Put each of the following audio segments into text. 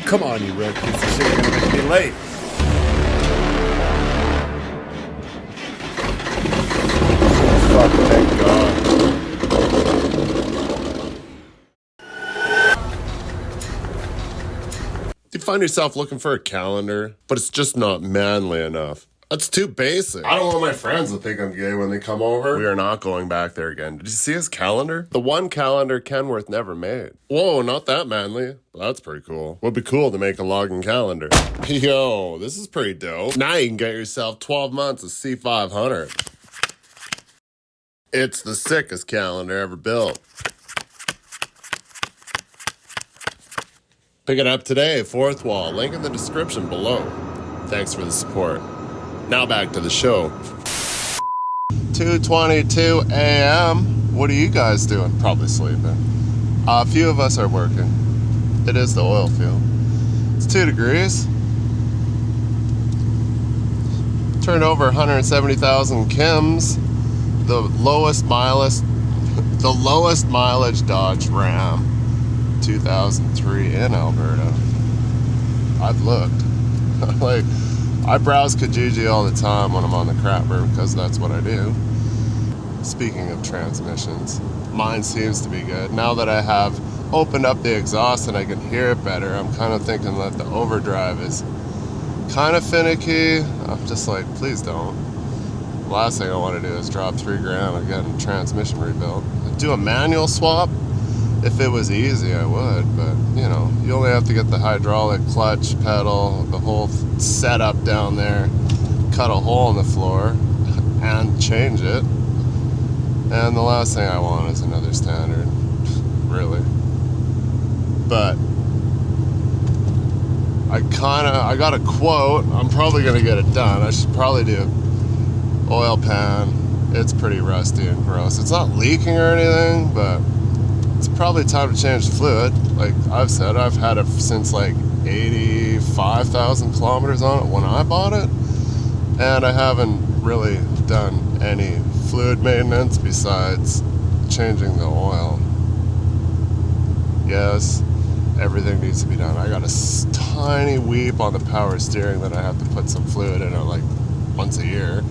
Come on, you red piece of shit, you're gonna make me late. Fuck, thank God. Do you find yourself looking for a calendar, but it's just not manly enough? That's too basic. I don't want my friends to think I'm gay when they come over. We are not going back there again. Did you see his calendar? The one calendar Kenworth never made. Whoa, not that manly. That's pretty cool. Would be cool to make a logging calendar. Yo, this is pretty dope. Now you can get yourself 12 months of C500. It's the sickest calendar ever built. Pick it up today, fourth wall. Link in the description below. Thanks for the support. Now back to the show. 2:22 a.m. What are you guys doing? Probably sleeping. A few of us are working. It is the oil field. It's 2 degrees. Turned over 170,000 Kims. The lowest mileage Dodge Ram 2003 in Alberta. I've looked. Like, I browse Kijiji all the time when I'm on the crapper because that's what I do. Speaking of transmissions, mine seems to be good. Now that I have opened up the exhaust and I can hear it better, I'm kind of thinking that the overdrive is kind of finicky. I'm just like, please don't. The last thing I want to do is drop $3,000 on getting transmission rebuilt. Do a manual swap. If it was easy, I would, but you know, you only have to get the hydraulic clutch pedal, the whole setup down there, cut a hole in the floor, and change it. And the last thing I want is another standard, really. But I got a quote. I'm probably gonna get it done. I should probably do oil pan. It's pretty rusty and gross. It's not leaking or anything, but it's probably time to change the fluid. Like I've said, I've had it since like 85,000 kilometers on it when I bought it, and I haven't really done any fluid maintenance besides changing the oil. Yes, everything needs to be done. I got a tiny weep on the power steering that I have to put some fluid in it like once a year.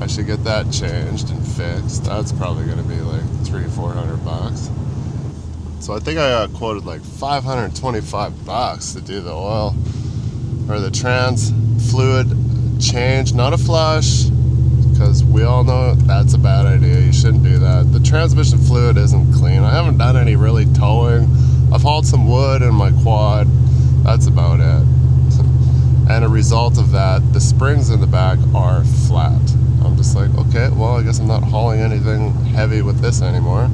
I should get that changed and fixed. That's probably going to be like $300-400. So I think I got quoted like $525 to do the oil or the trans fluid change, not a flush, because we all know that's a bad idea. You shouldn't do that. The transmission fluid isn't clean. I haven't done any really towing. I've hauled some wood in my quad. That's about it. And a result of that, the springs in the back are flat. I'm just like, okay, well, I guess I'm not hauling anything heavy with this anymore.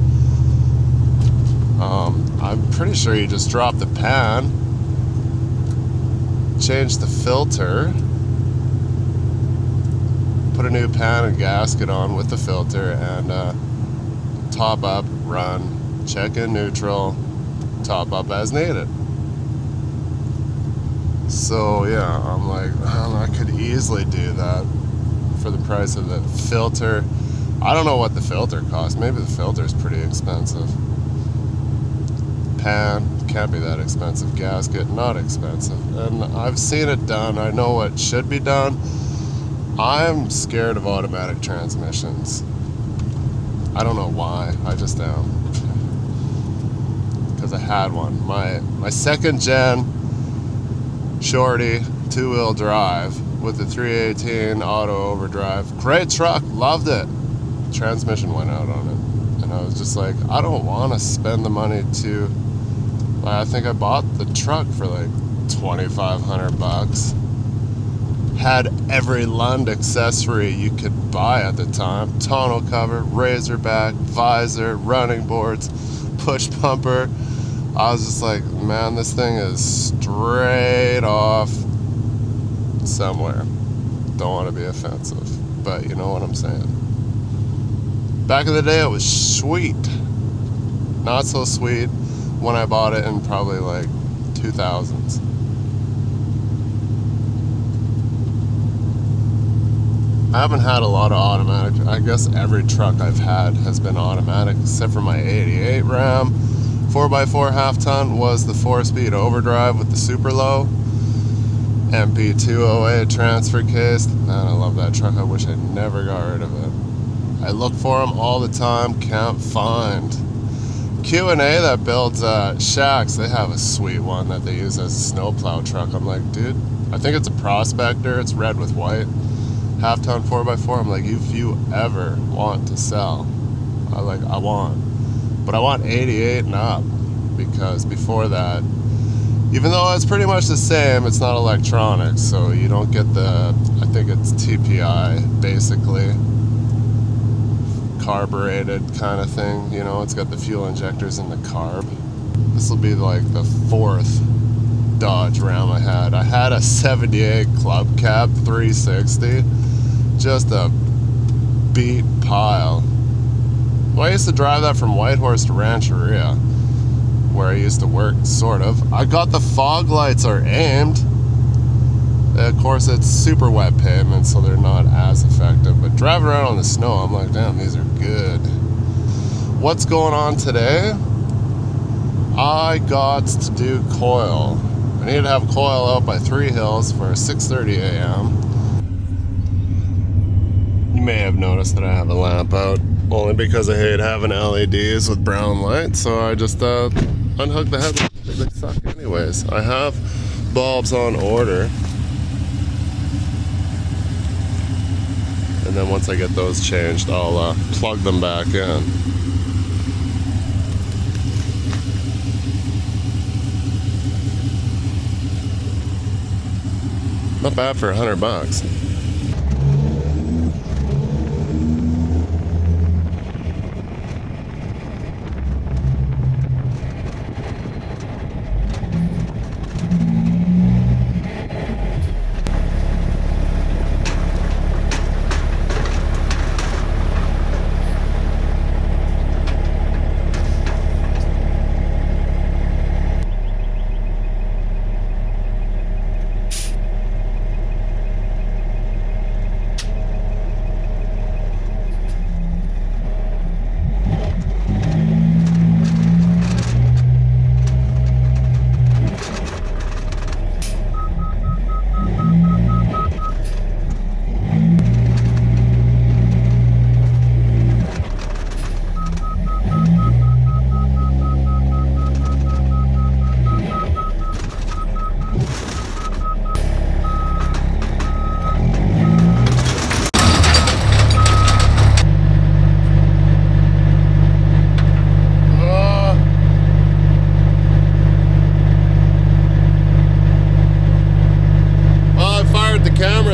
I'm pretty sure you just drop the pan, change the filter, put a new pan and gasket on with the filter, and top up, run, check in neutral, top up as needed. So yeah, I'm like, well, I could easily do that for the price of the filter. I don't know what the filter costs. Maybe the filter is pretty expensive. Pan, can't be that expensive. Gasket, not expensive. And I've seen it done. I know what should be done. I'm scared of automatic transmissions. I don't know why. I just am. Because I had one. My second gen Shorty 2-wheel drive with the 318 auto overdrive. Great truck, loved it. Transmission went out on it. And I was just like, I don't want to spend the money to... I think I bought the truck for like $2,500. Had every Lund accessory you could buy at the time. Tonneau cover, razorback, visor, running boards, push pumper. I was just like, man, this thing is straight off somewhere. Don't want to be offensive, but you know what I'm saying. Back in the day, it was sweet. Not so sweet when I bought it in probably like 2000s. I haven't had a lot of automatic. I guess every truck I've had has been automatic except for my 88 Ram. 4x4 half ton was the 4-speed overdrive with the super low MP208 transfer case. Man, I love that truck. I wish I never got rid of it. I look for them all the time, can't find. Q&A that builds shacks, they have a sweet one that they use as a snowplow truck. I'm like, dude, I think it's a Prospector. It's red with white. Half ton 4x4. I'm like, if you ever want to sell, I want. But I want 88 and up, because before that, even though it's pretty much the same, it's not electronics, so you don't get the, I think it's TPI, basically. Carbureted kind of thing, you know, it's got the fuel injectors in the carb. This will be like the 4th Dodge Ram I had. I had a 78 Club Cab 360, just a beat pile. Well, I used to drive that from Whitehorse to Rancheria, where I used to work, sort of. I got the fog lights are aimed. Of course, it's super wet pavement, so they're not as effective. But driving around on the snow, I'm like, damn, these are good. What's going on today? I got to do Coil. I need to have Coil out by 3 Hills for 6:30 a.m. You may have noticed that I have a lamp out, only because I hate having LEDs with brown light, so I just unhook the headlights. They suck anyways. I have bulbs on order. And then once I get those changed, I'll plug them back in. Not bad for $100.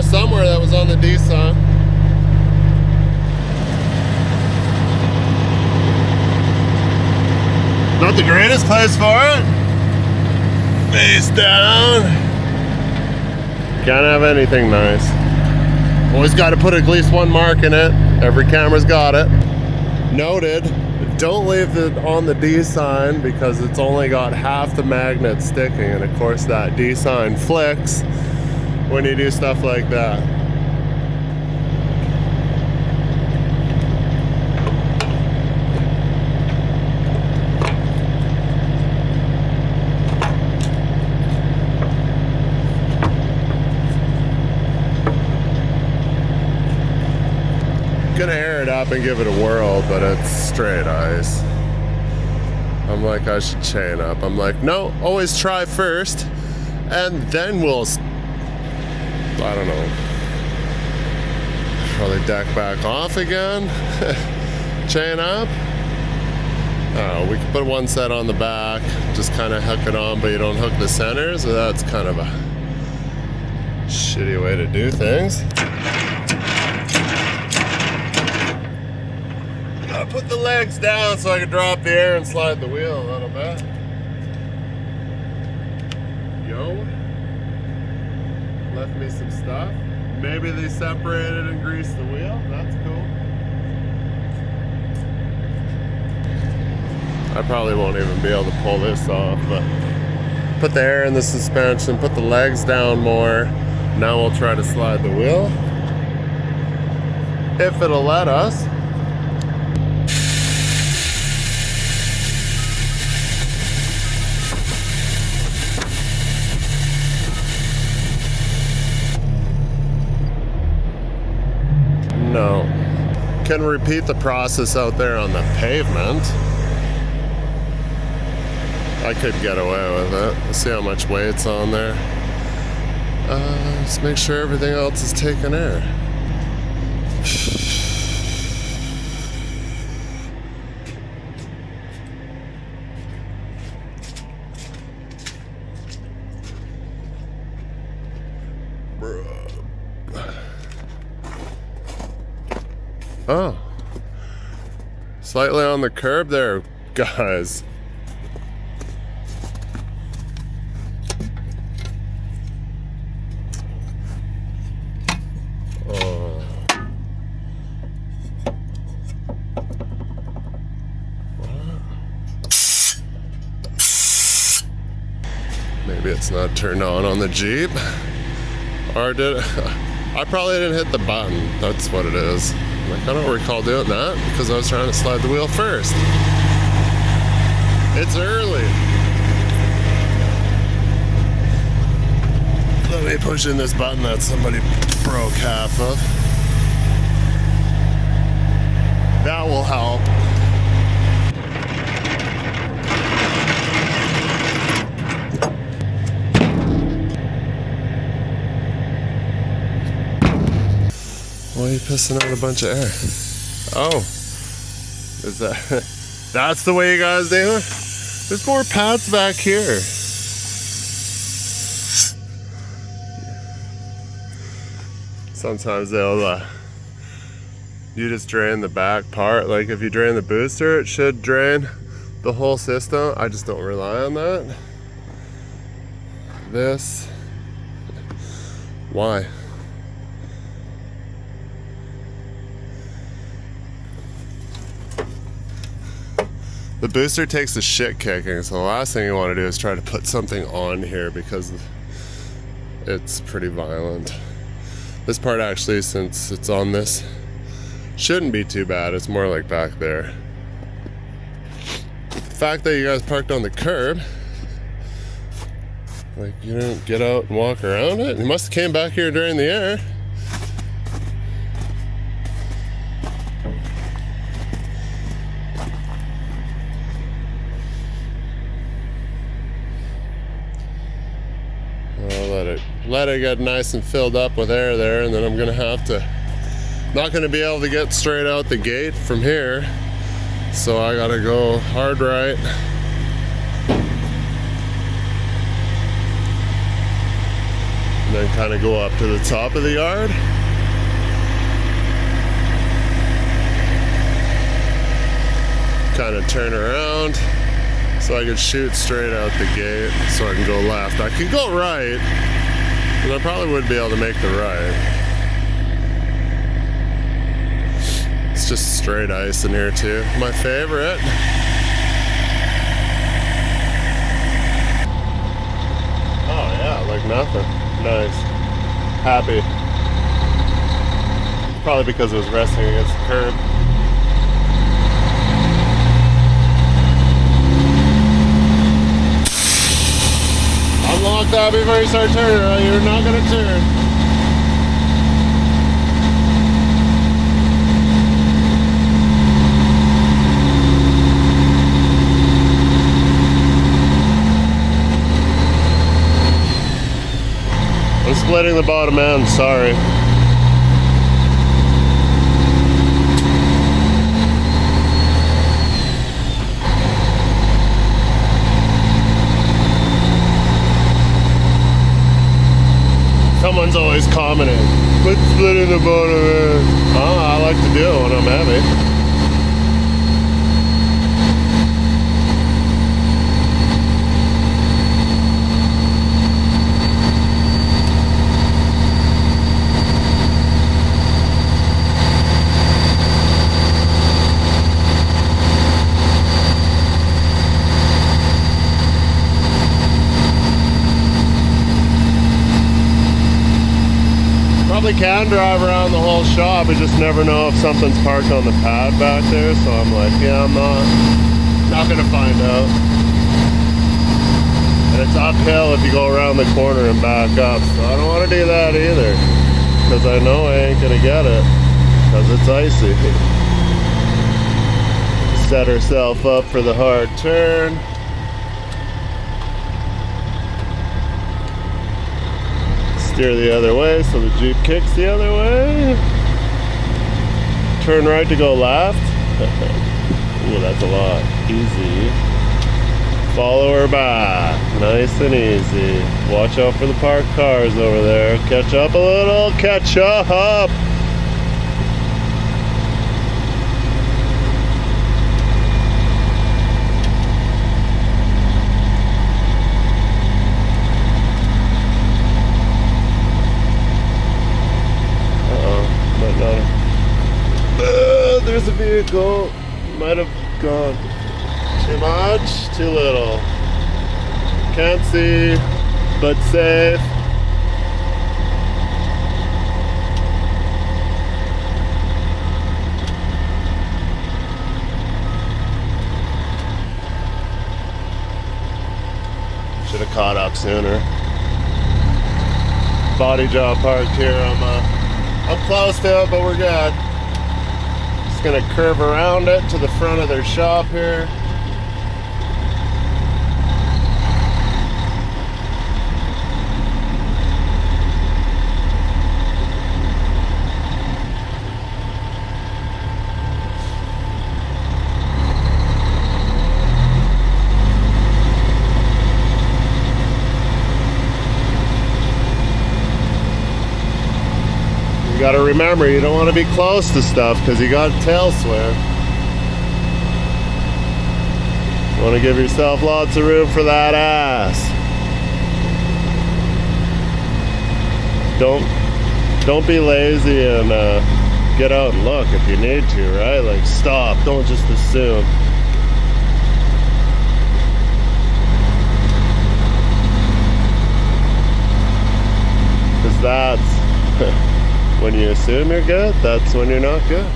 Somewhere that was on the D-Sun. Not the greatest place for it. Face down. Can't have anything nice. Always got to put at least one mark in it. Every camera's got it. Noted. Don't leave it on the D sign because it's only got half the magnet sticking, and of course that D sign flicks when you do stuff like that. Gonna air it up and give it a whirl, but it's straight ice. I'm like, I should chain up. I'm like, no, always try first, and then we'll, I don't know, probably deck back off again. Chain up. Oh, we can put one set on the back, just kind of hook it on, but you don't hook the center, so that's kind of a shitty way to do things. I put the legs down so I can drop the air and slide the wheel a little bit. Yo. Left me some stuff. Maybe they separated and greased the wheel. That's cool. I probably won't even be able to pull this off, but put the air in the suspension, put the legs down more. Now we'll try to slide the wheel, if it'll let us. Can repeat the process out there on the pavement. I could get away with it. Let's see how much weight's on there. Just make sure everything else is taking air. Oh, slightly on the curb there, guys. Oh. Maybe it's not turned on the Jeep. Or did it? I probably didn't hit the button. That's what it is. Like, I don't recall doing that because I was trying to slide the wheel first. It's early. Let me push in this button that somebody broke half of. That will help. Why are you pissing out a bunch of air? Oh, is that, that's the way you guys do it? There's more pads back here. Sometimes they'll, you just drain the back part. Like if you drain the booster, it should drain the whole system. I just don't rely on that. This, why? The booster takes the shit kicking, so the last thing you want to do is try to put something on here because it's pretty violent. This part actually, since it's on this, shouldn't be too bad. It's more like back there. The fact that you guys parked on the curb, like you didn't get out and walk around it. You must have came back here during the air. Let it get nice and filled up with air there, and then I'm gonna have to, not gonna be able to get straight out the gate from here, so I gotta go hard right. And then kind of go up to the top of the yard. Kind of turn around so I can shoot straight out the gate so I can go left. I could go right, but I probably wouldn't be able to make the right. It's just straight ice in here too. My favorite. Oh yeah, like nothing. Nice. Happy. Probably because it was resting against the curb. Unlock that before you start turning, or you're not going to turn. I'm splitting the bottom end, sorry. Someone's always commenting, quit splitting the bottom end. Oh, I like to do it when I'm heavy. Probably can drive around the whole shop, we just never know if something's parked on the pad back there, so I'm like, yeah, I'm not gonna find out. And it's uphill if you go around the corner and back up, so I don't want to do that either, because I know I ain't gonna get it, because it's icy. set herself up for the hard turn. Steer the other way so the Jeep kicks the other way. Turn right to go left. Ooh, that's a lot. Easy. Follow her back. Nice and easy. Watch out for the parked cars over there. Catch up a little. Catch up. There's a vehicle. Might have gone too much, too little. Can't see, but safe. Should have caught up sooner. Body job parked here. I'm close to it, but we're good. Gonna curve around it to the front of their shop here. You gotta remember, you don't want to be close to stuff because you got tail swing. You want to give yourself lots of room for that ass. Don't be lazy and get out and look if you need to, right? Like, stop. Don't just assume. Because that's... when you assume you're good, that's when you're not good.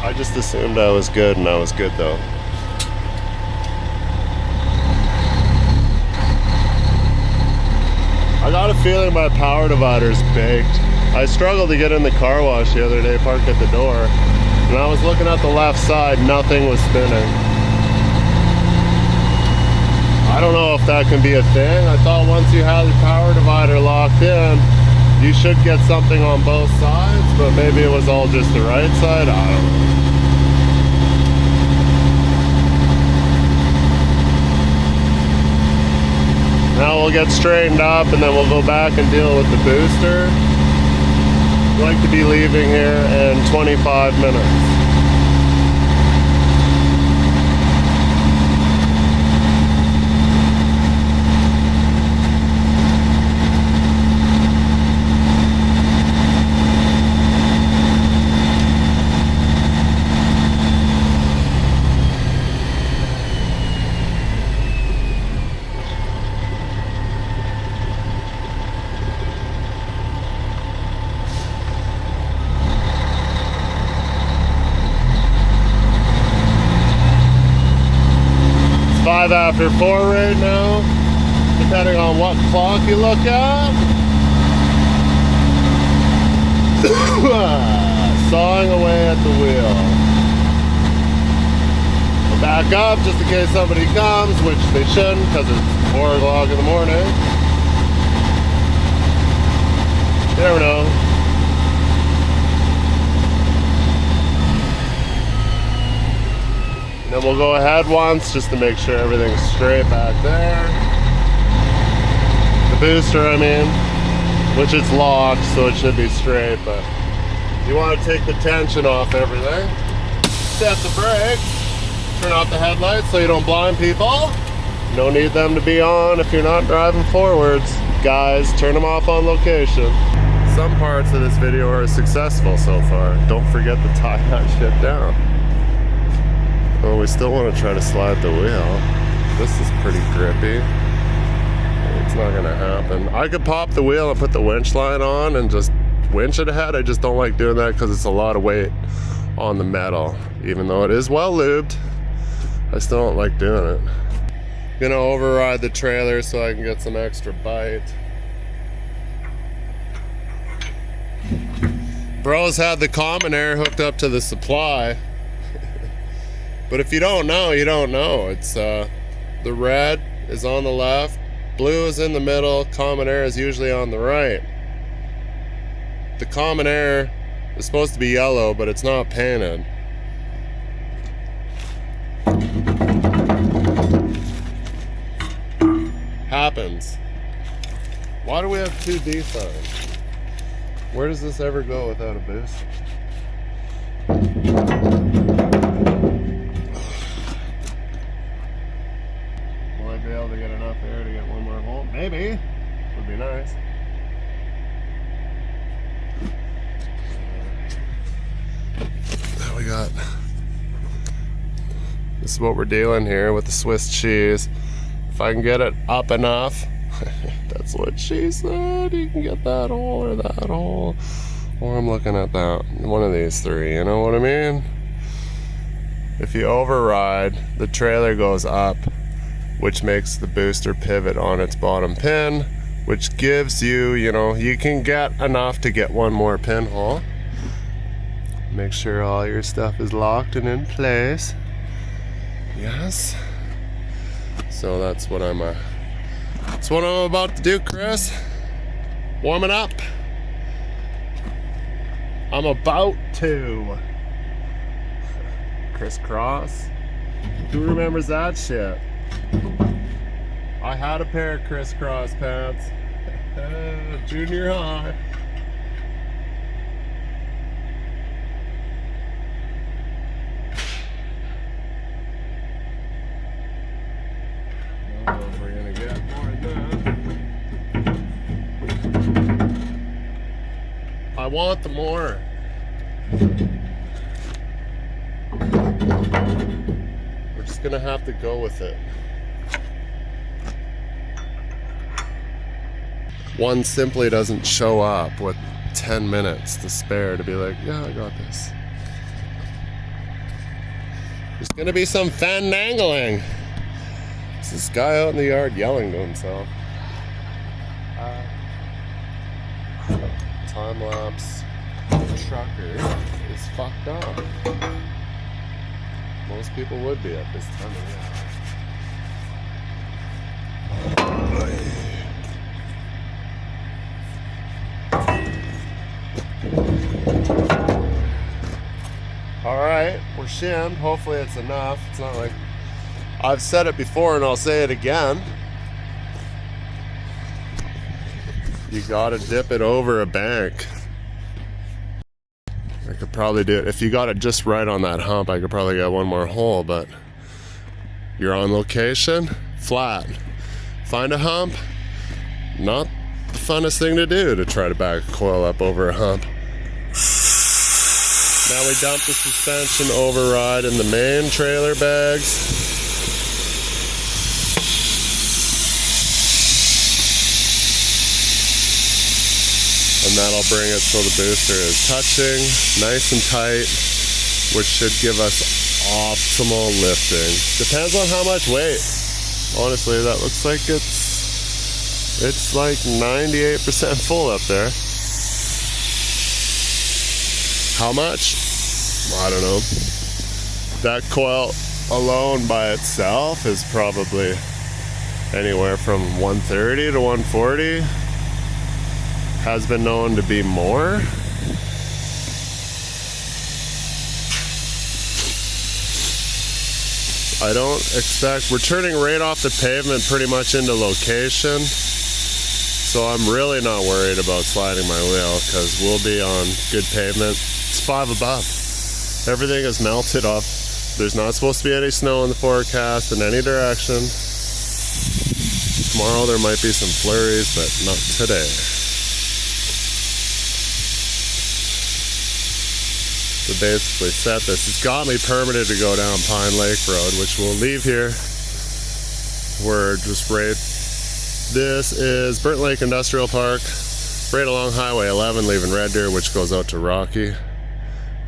I just assumed I was good, and I was good though. I got a feeling my power divider's baked. I struggled to get in the car wash the other day, parked at the door, and I was looking at the left side, nothing was spinning. I don't know if that can be a thing. I thought once you had the power divider locked in, you should get something on both sides, but maybe it was all just the right side. I don't know. Now we'll get straightened up and then we'll go back and deal with the booster. I'd like to be leaving here in 25 minutes. After 4 right now, depending on what clock you look at. Sawing away at the wheel. We'll back up just in case somebody comes, which they shouldn't because it's 4 o'clock in the morning. You never know. Then we'll go ahead once just to make sure everything's straight back there. The booster, I mean, which is locked, so it should be straight, but you want to take the tension off everything. Set the brakes, turn off the headlights so you don't blind people. No need them to be on if you're not driving forwards. Guys, turn them off on location. Some parts of this video are successful so far. Don't forget to tie that shit down. Well, we still want to try to slide the wheel. This is pretty grippy. It's not gonna happen. I could pop the wheel and put the winch line on and just winch it ahead. I just don't like doing that because it's a lot of weight on the metal. Even though it is well lubed, I still don't like doing it. Gonna override the trailer so I can get some extra bite. Bros had the common air hooked up to the supply. But if you don't know, you don't know. It's the red is on the left, blue is in the middle, common air is usually on the right. The common air is supposed to be yellow, but it's not painted. Happens. Why do we have 2D signs? Where does this ever go without a boost? Will I be able to get enough air to get one more hole? Maybe. Would be nice. Now we got... This is what we're dealing here with the Swiss cheese. If I can get it up enough, that's what she said, you can get that hole or that hole. Or I'm looking at that, one of these three, you know what I mean? If you override, the trailer goes up, which makes the booster pivot on its bottom pin, which gives you, you know, you can get enough to get one more pinhole. Make sure all your stuff is locked and in place. Yes. So that's what I'm about to do, Chris. Warming up. I'm about to crisscross. Who remembers that shit? I had a pair of crisscross pants. Junior high. We're gonna get more than that. I want the more. We're just gonna have to go with it. One simply doesn't show up with 10 minutes to spare to be like, yeah, I got this. There's gonna be some fandangling. There's this guy out in the yard yelling to himself. Time-lapse trucker is fucked up. Most people would be at this time of year. Alright, we're shimmed. Hopefully it's enough. It's not like... I've said it before and I'll say it again. You gotta dip it over a bank. I could probably do it. If you got it just right on that hump, I could probably get one more hole, but you're on location, flat. Find a hump, not the funnest thing to do to try to back a coil up over a hump. Now we dump the suspension override in the main trailer bags. And that'll bring it so the booster is touching nice and tight, which should give us optimal lifting. Depends on how much weight. Honestly, that looks like it's like 98% full up there. How much? I don't know. That coil alone by itself is probably anywhere from 130 to 140. Has been known to be more. I don't expect, we're turning right off the pavement pretty much into location. So I'm really not worried about sliding my wheel because we'll be on good pavement. It's 5 above. Everything is melted off. There's not supposed to be any snow in the forecast in any direction. Tomorrow there might be some flurries, but not today. So basically set this. It's got me permitted to go down Pine Lake Road, which we'll leave here. We're just right. This is Burnt Lake Industrial Park, right along Highway 11, leaving Red Deer, which goes out to Rocky.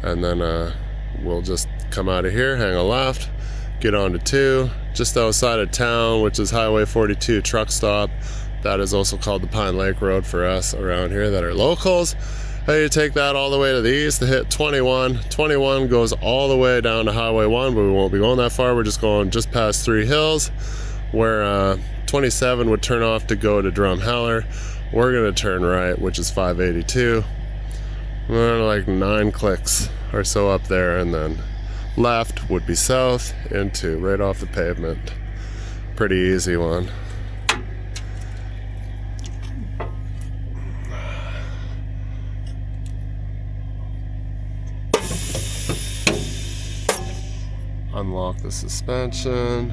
And then we'll just come out of here, hang a left, get on to 2, just outside of town, which is Highway 42 truck stop. That is also called the Pine Lake Road for us around here that are locals. Hey, you take that all the way to the east to hit 21. 21 goes all the way down to Highway 1, but we won't be going that far. We're just going just past 3 hills, where 27 would turn off to go to Drumheller. We're gonna turn right, which is 582. We're like 9 clicks or so up there, and then left would be south into right off the pavement. Pretty easy one. Unlock the suspension.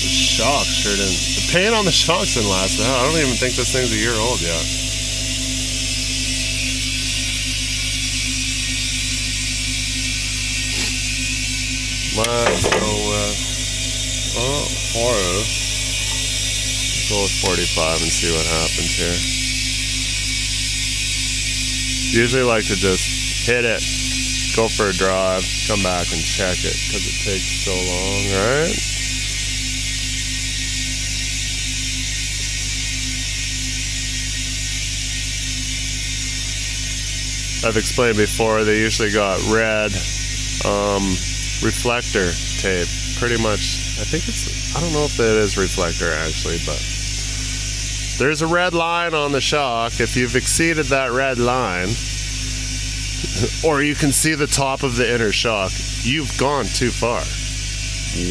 The shocks sure didn't. The paint on the shocks didn't last out. I don't even think this thing's a year old yet. Let's go with horror. Go with 45 and see what happens here. Usually like to just hit it, go for a drive, come back and check it because it takes so long, right? I've explained before, they usually got red reflector tape. Pretty much, I think it's, I don't know if it is reflector actually, but there's a red line on the shock. If you've exceeded that red line, or you can see the top of the inner shock, you've gone too far.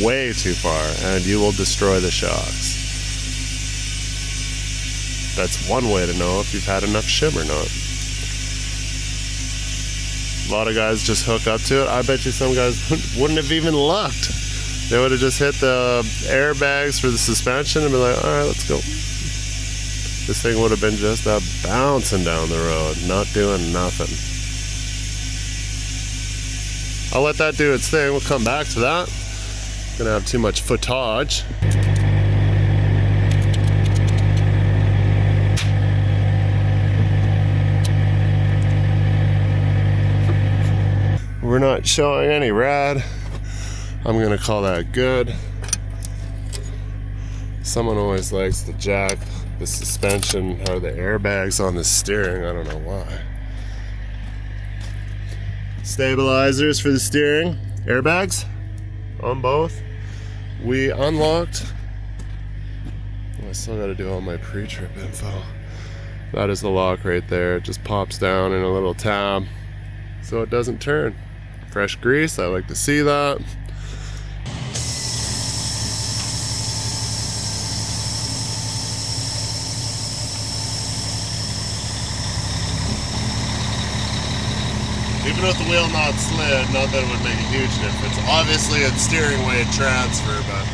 Way too far, and you will destroy the shocks. That's one way to know if you've had enough shim or not. A lot of guys just hook up to it. I bet you some guys wouldn't have even looked. They would have just hit the airbags for the suspension and be like, alright, let's go. This thing would have been just bouncing down the road, not doing nothing. I'll let that do its thing. We'll come back to that. Gonna have too much footage. We're not showing any red. I'm gonna call that good. Someone always likes to jack the suspension or the airbags on the steering. I don't know why. Stabilizers for the steering, airbags on both. We unlocked. Oh, I still got to do all my pre-trip info. That is the lock right there. It just pops down in a little tab so it doesn't turn. Fresh grease, I like to see that. Even with the wheel not slid, not that it would make a huge difference. Obviously it's steering weight transfer, but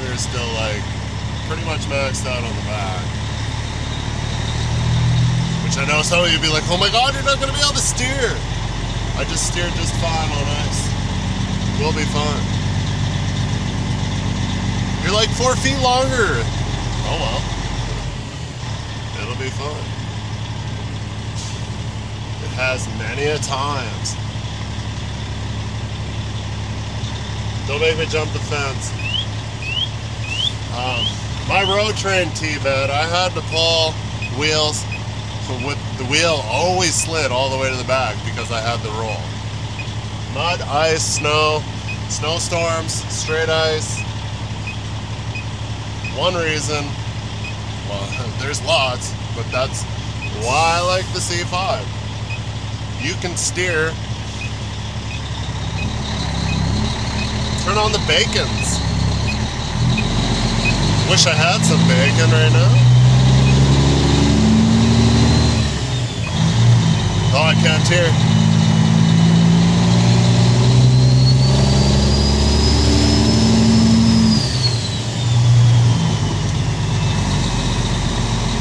we're still like pretty much maxed out on the back. Which I know some of you be like, oh my god, you're not gonna be able to steer. I just steered just fine on ice. We'll be fine. You're like 4 feet longer. Oh well. It'll be fine. Has many a times. Don't make me jump the fence. My road train T-bed, I had to pull wheels with the wheel always slid all the way to the back because I had the roll. Mud, ice, snow, snowstorms, straight ice. One reason, well, there's lots, but that's why I like the C5. You can steer. Turn on the bacons. Wish I had some bacon right now. Oh, I can't hear.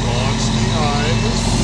Watch the eyes.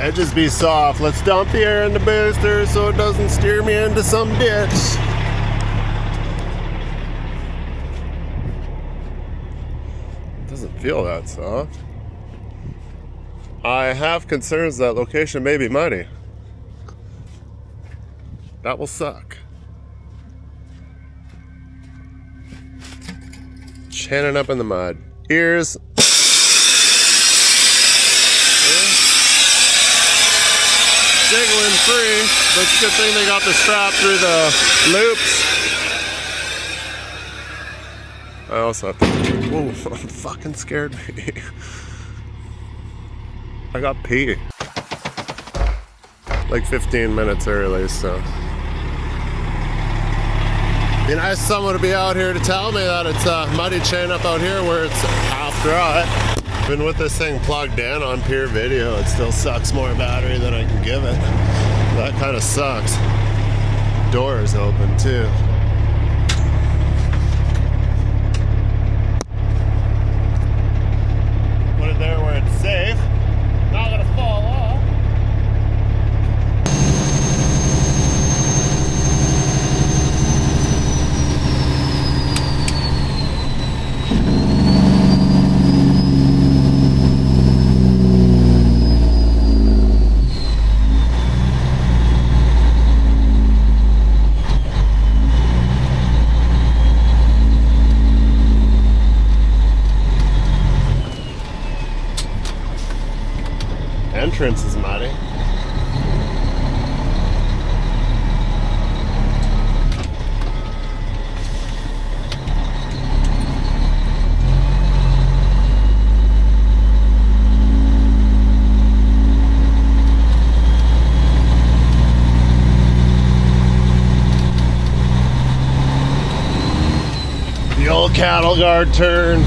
Edges be soft. Let's dump the air in the booster so it doesn't steer me into some ditch. It doesn't feel that soft. I have concerns that location may be muddy. That will suck. Channing up in the mud. Ears. Jiggling free, but it's a good thing they got the strap through the loops. I also have to. Whoa, I'm fucking scared me. I got pee. Like 15 minutes early, so. Be nice someone to be out here to tell me that it's a muddy chain up out here where it's half dry. Even with this thing plugged in on pure video, it still sucks more battery than I can give it. That kind of sucks. Door is open too. Put it there where it's safe. Not gonna fall off. Entrance is muddy. The old cattle guard turn.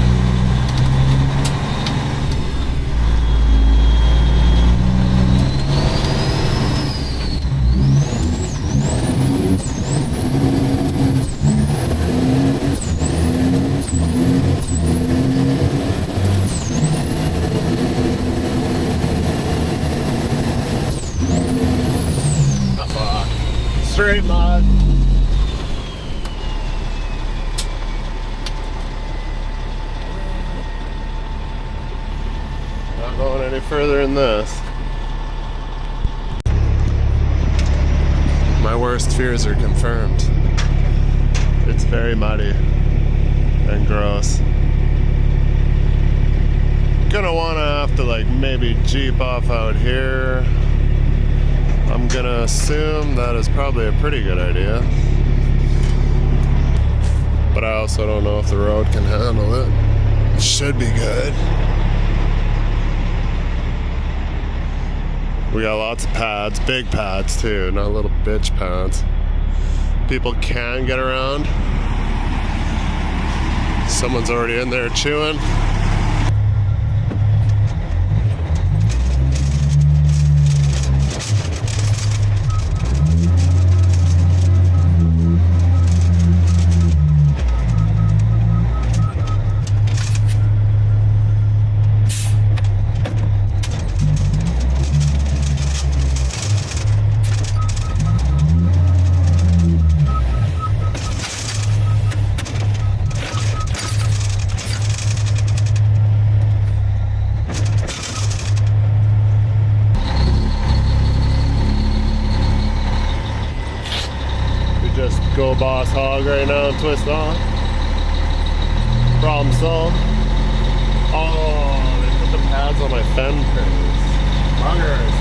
Straight mud. Not going any further in this. My worst fears are confirmed. It's very muddy and gross. Gonna wanna have to like maybe Jeep off out here. I'm gonna assume that is probably a pretty good idea. But I also don't know if the road can handle it. It should be good. We got lots of pads, big pads too, not little bitch pads. People can get around. Someone's already in there chewing. Just go boss hog right now and twist on. Problem solved. Oh, they put the pads on my fenders. Buggers.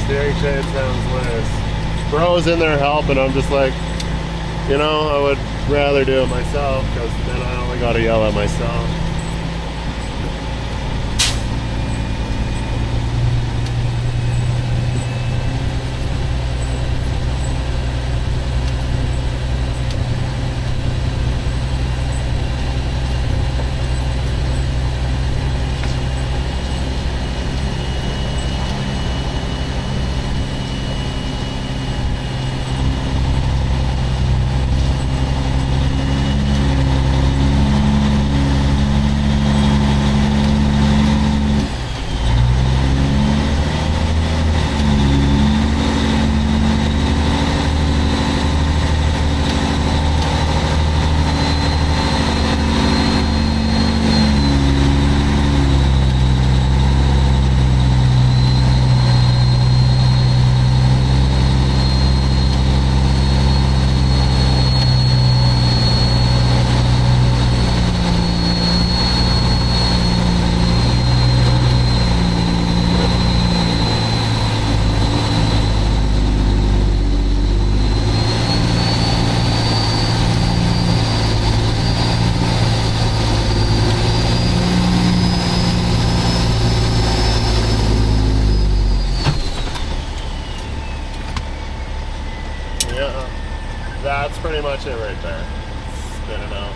Steering chain sounds loose. Bro's in there helping. I'm just like, you know, I would rather do it myself because then I only got to yell at myself. That's pretty much it right there. Spinning out.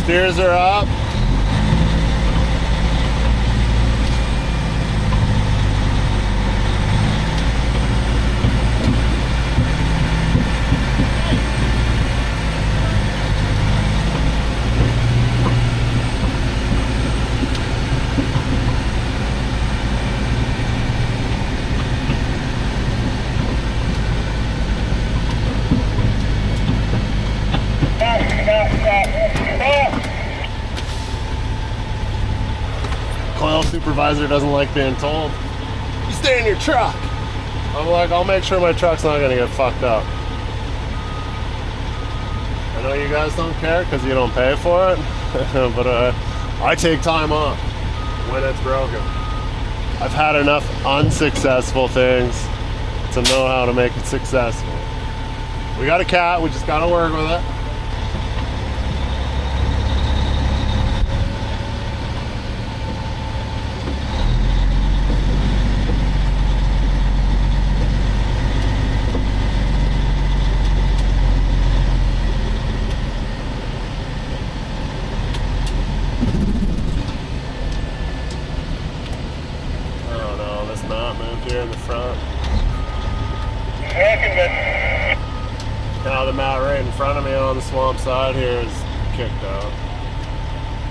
Steers are up. Coil supervisor doesn't like being told, you stay in your truck. I'm like, I'll make sure my truck's not gonna get fucked up. I know you guys don't care because you don't pay for it, but I take time off when it's broken. I've had enough unsuccessful things to know how to make it successful. We got a cat, we just gotta work with it. Here in the front. Now the mat right in front of me on the swamp side here is kicked out.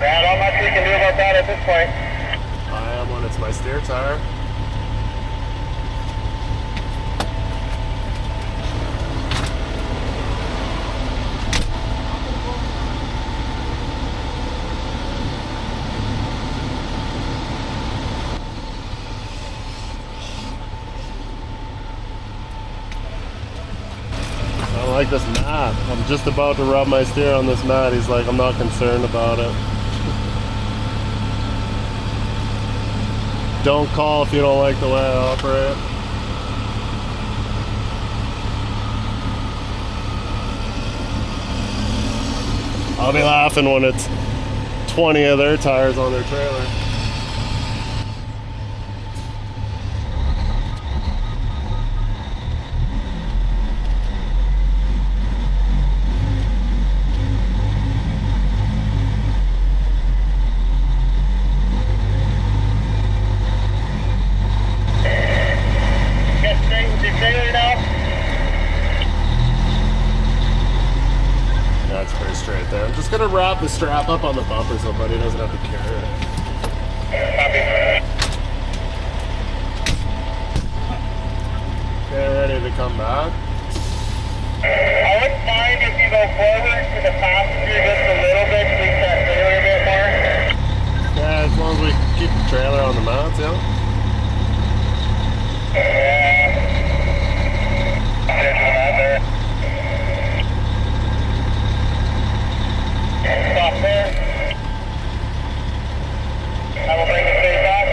Not much we can do about that at this point. I am when it's my steer tire. I like this mat. I'm just about to rub my steer on this mat. He's like, I'm not concerned about it. Don't call if you don't like the way I operate. I'll be laughing when it's 20 of their tires on their trailer. That's pretty straight there. I'm just gonna wrap the strap up on the bumper so Buddy doesn't have to carry it. Okay, ready to come back? I wouldn't mind if you go forward to the passenger just a little bit, tweak that trailer a bit more. Yeah, as long as we keep the trailer on the mounts, yeah. Stop there. I will bring the face back.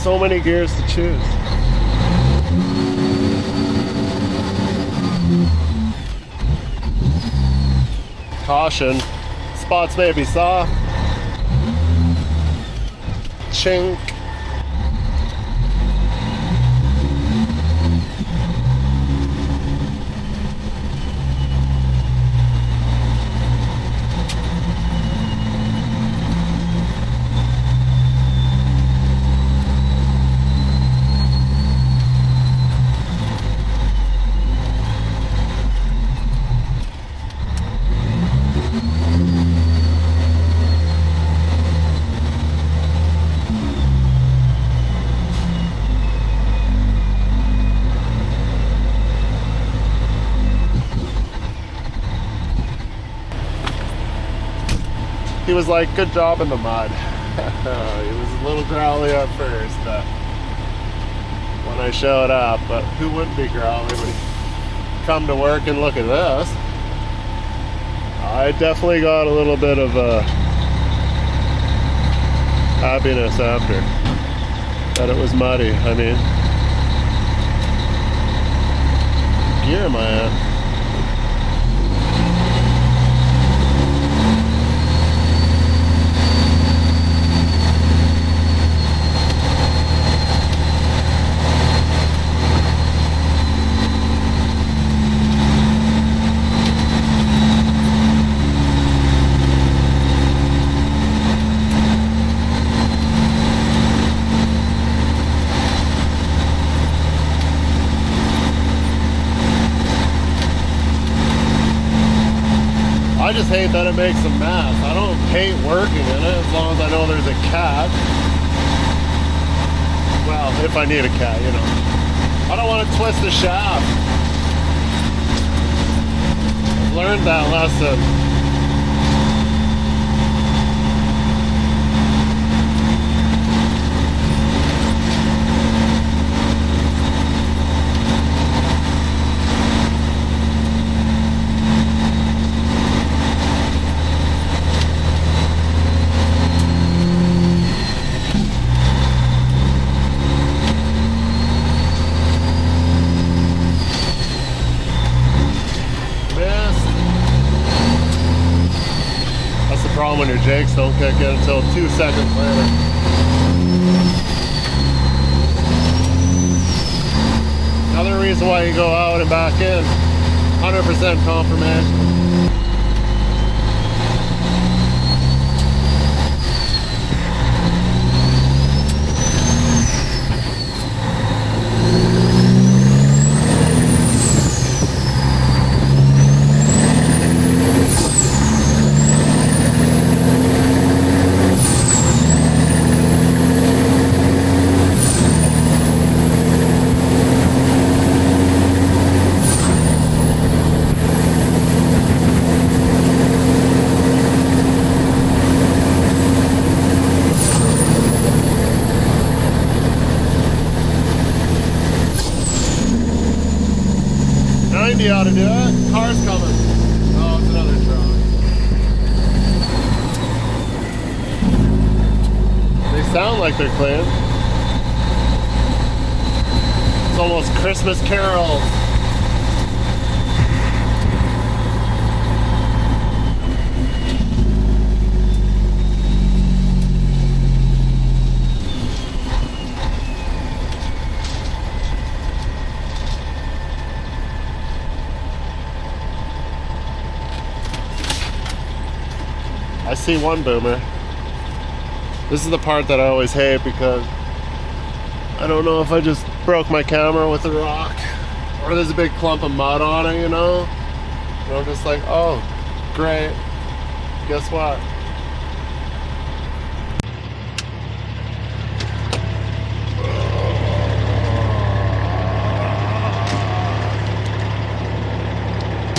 so many gears to choose. Caution, spots may be soft. Chink. He was like, good job in the mud. He was a little growly at first when I showed up, but who wouldn't be growly when he come to work and look at this? I definitely got a little bit of happiness after that it was muddy. I mean, gear am I at? I just hate that it makes a mess. I don't hate working in it as long as I know there's a cat. Well, if I need a cat, you know. I don't want to twist the shaft. I've learned that lesson. Problem when your jakes don't kick in until 2 seconds later. Another reason why you go out and back in, 100% confirmation. You ought to do it. Car's coming. Oh, it's another truck. They sound like they're clean. It's almost Christmas carols. I see one boomer. This is the part that I always hate because I don't know if I just broke my camera with a rock or there's a big clump of mud on it, you know? And I'm just like, oh, great. Guess what?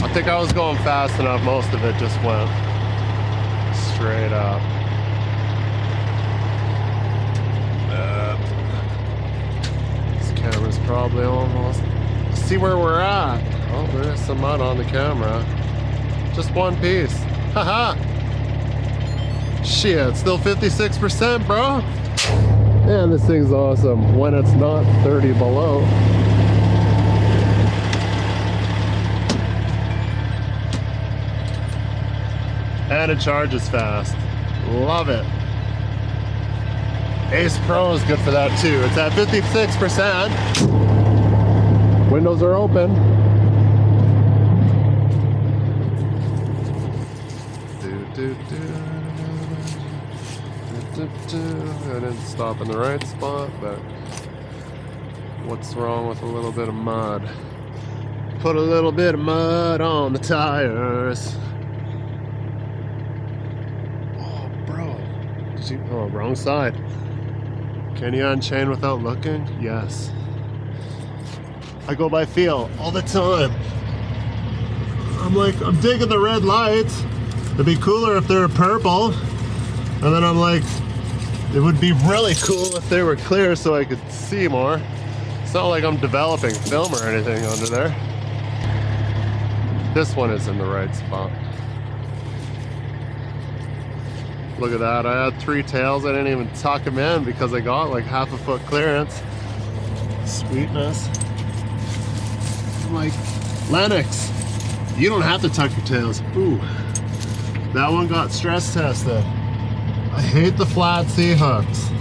I think I was going fast enough. Most of it just went straight up. This camera's probably almost... See where we're at. Oh, there's some mud on the camera. Just one piece. Haha. Shit, still 56%, bro. Man, this thing's awesome when it's not 30 below. And it charges fast. Love it. Ace Pro is good for that too. It's at 56%. Windows are open. I didn't stop in the right spot, but what's wrong with a little bit of mud? Put a little bit of mud on the tires. Oh, bro. Did you? Oh, wrong side. Can you unchain without looking? Yes. I go by feel all the time. I'm digging the red lights. It'd be cooler if they were purple. And then I'm like, it would be really cool if they were clear so I could see more. It's not like I'm developing film or anything under there. This one is in the right spot. Look at that, I had 3 tails. I didn't even tuck them in because I got like half a foot clearance. Sweetness. I'm like, Lennox, you don't have to tuck your tails. Ooh, that one got stress tested. I hate the flat C-hooks.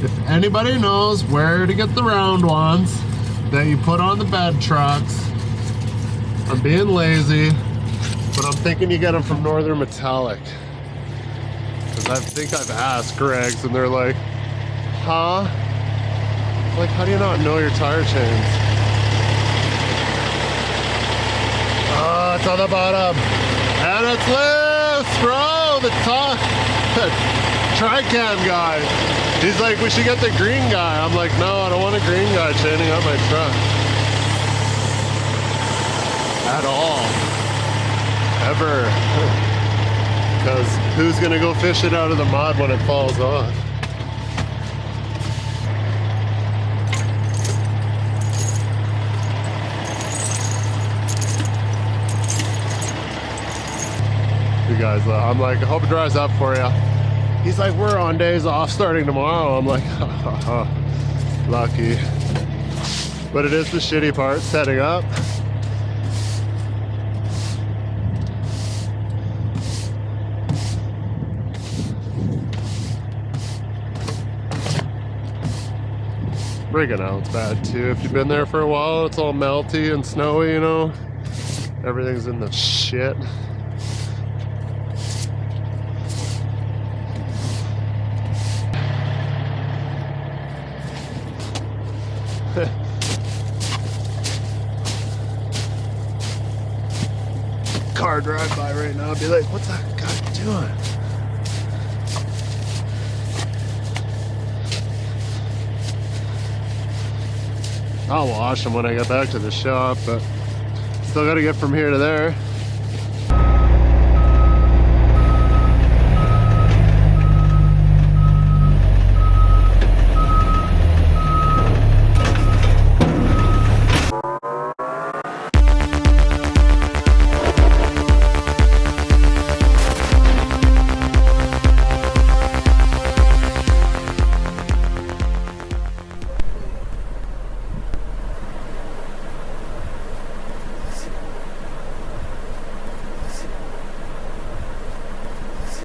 If anybody knows where to get the round ones that you put on the bed trucks, I'm being lazy, but I'm thinking you get them from Northern Metallic. Because I think I've asked Greg's and they're like, huh? Like, how do you not know your tire chains? Oh, it's on the bottom. And it's loose, bro! The top. Tri-cam guy. He's like, we should get the green guy. I'm like, no, I don't want a green guy chaining up my truck. At all. Ever. Because who's gonna go fish it out of the mud when it falls off? You guys, I'm like, I hope it dries up for you. He's like, we're on days off starting tomorrow. I'm like, lucky. But it is the shitty part, setting up. Rigging out's bad too. If you've been there for a while, it's all melty and snowy, you know. Everything's in the shit. Car drive by right now, be like, what's that guy doing? I'll wash them when I get back to the shop, but still gotta get from here to there.